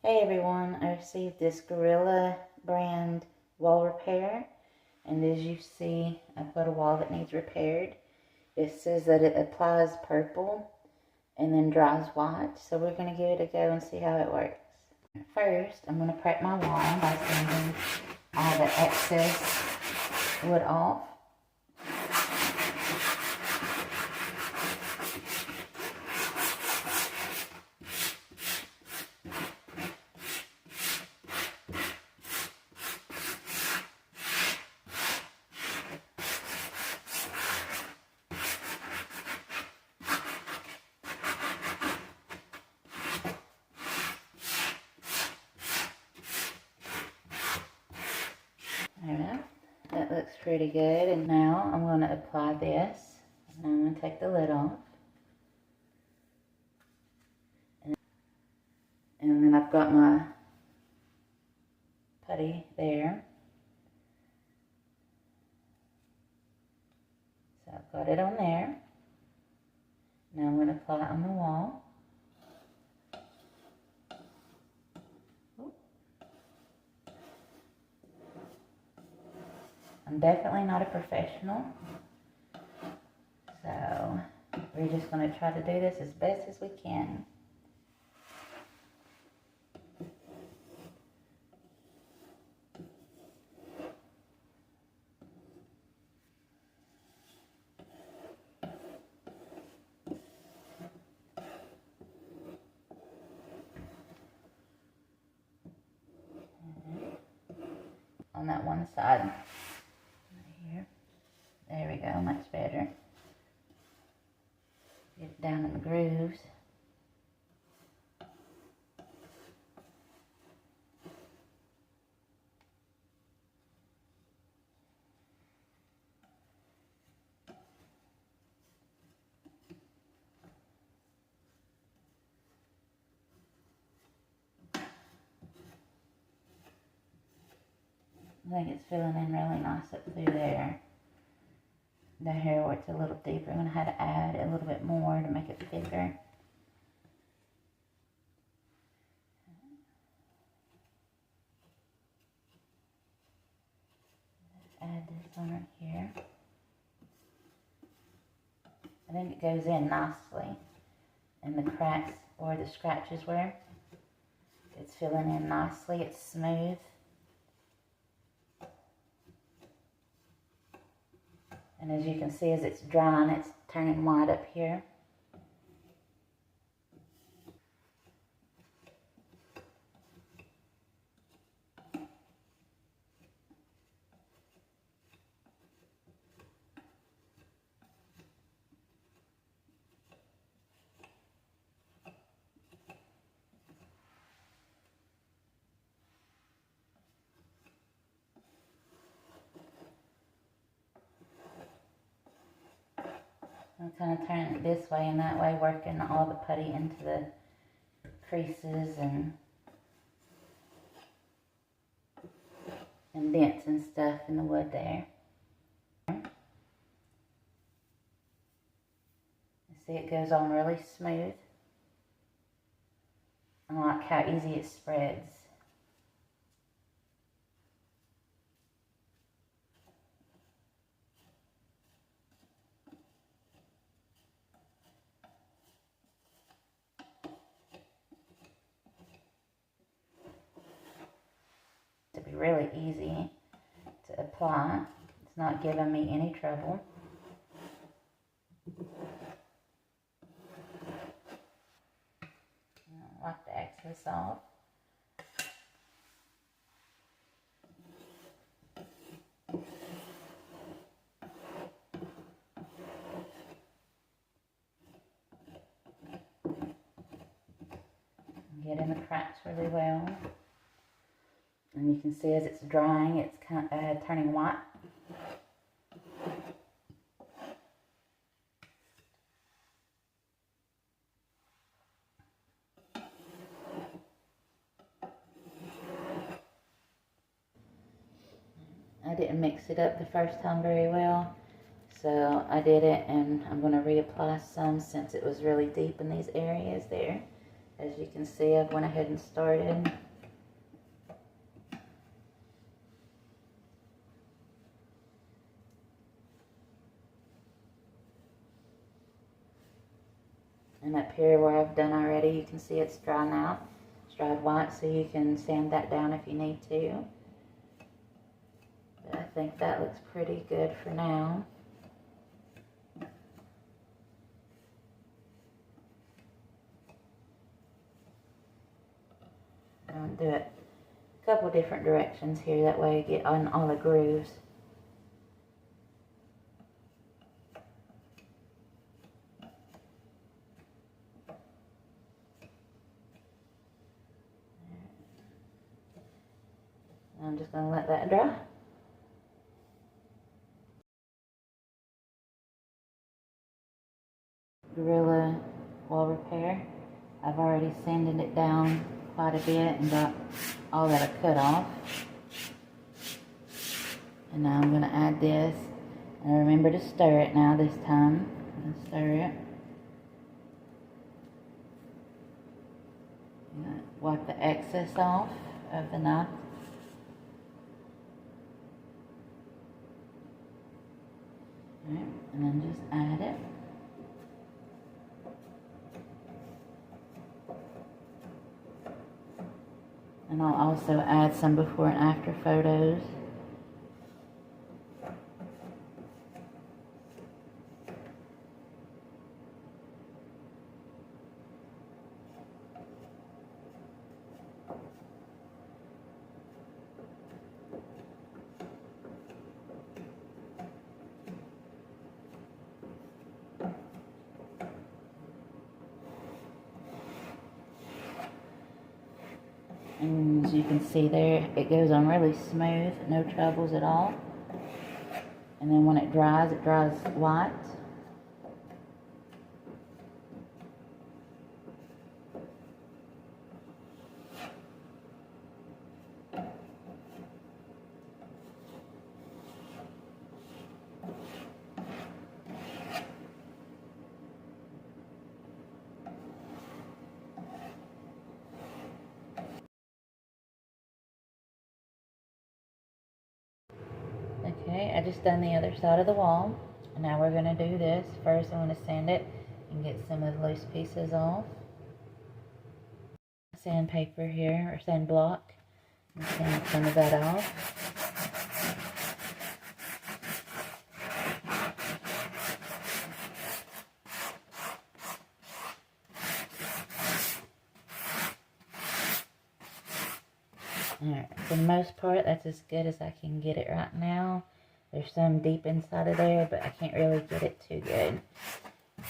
Hey everyone, I received this Gorilla brand wall repair, and as you see, I've got a wall that needs repaired. It says that it applies purple and then dries white, so we're going to give it a go and see how it works. First, I'm going to prep my wall by sanding all the excess wood off. Alright, that looks pretty good, and now I'm going to apply this. Now I'm going to take the lid off. And then I've got my putty there. So I've got it on there. Now I'm going to apply it on the wall. I'm definitely not a professional, so we're just going to try to do this as best as we can. On that one side, right here. There we go, much better. Get it down in the grooves. I think it's filling in really nice up through there. The hair where it's a little deeper, I'm going to have to add a little bit more to make it thicker. Add this one right here. I think it goes in nicely in the cracks or the scratches where it's filling in nicely, it's smooth. And as you can see, as it's drying, it's turning white up here. I'm kind of turning it this way and that way, working all the putty into the creases and dents and stuff in the wood there. See, it goes on really smooth. I like how easy it spreads. To be really easy to apply. It's not giving me any trouble. Wipe the excess off. Get in the cracks really well. And you can see as it's drying, it's kind of turning white. I didn't mix it up the first time very well, so I did it, and I'm going to reapply some since it was really deep in these areas there. As you can see, I've went ahead and started. And up here where I've done already, you can see it's dry now. It's dried white, so you can sand that down if you need to. But I think that looks pretty good for now. I'll do it a couple different directions here, that way you get on all the grooves. I'm just going to let that dry. Gorilla wall repair. I've already sanded it down quite a bit and got all that I cut off. And now I'm going to add this. And remember to stir it now this time. I'm going to stir it. Wipe the excess off of the knife. Alright, and then just add it. And I'll also add some before and after photos. And as you can see there, it goes on really smooth, no troubles at all. And then when it dries white. Okay, I just done the other side of the wall. And now we're going to do this. First I'm going to sand it and get some of the loose pieces off. Sandpaper here, or sand block. And sand some of that off. Alright, for the most part, that's as good as I can get it right now. There's some deep inside of there, but I can't really get it too good.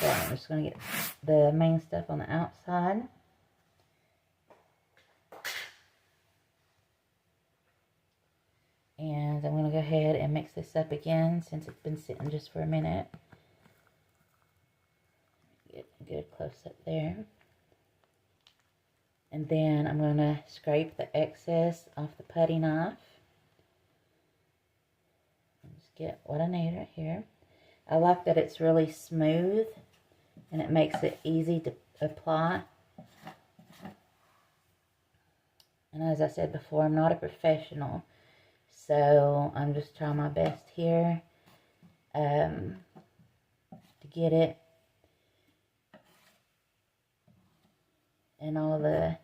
So I'm just going to get the main stuff on the outside. And I'm going to go ahead and mix this up again since it's been sitting just for a minute. Get a good close up there. And then I'm going to scrape the excess off the putty knife. Just get what I need right here. I like that it's really smooth and it makes it easy to apply. And as I said before, I'm not a professional, so I'm just trying my best here to get it in all the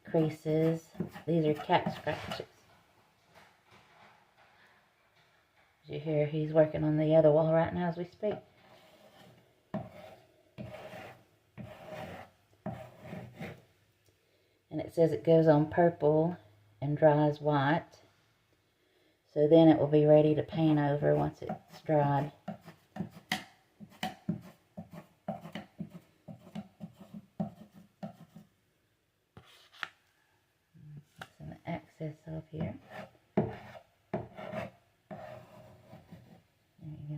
creases. These are cat scratches. As you hear, he's working on the other wall right now as we speak. And it says it goes on purple and dries white. So then it will be ready to paint over once it's dried. Some excess off here. There you go.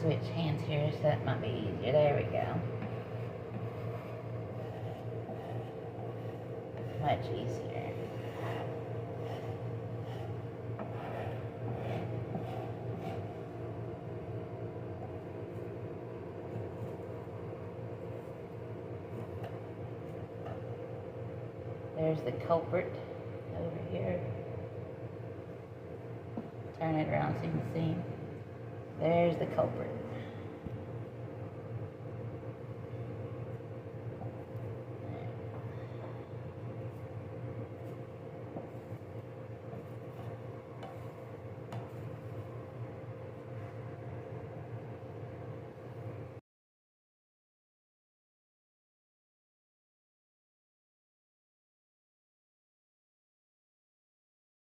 Switch hands here so that might be easier. There we go. Much easier. There's the culprit over here. Turn it around so you can see him. There's the culprit.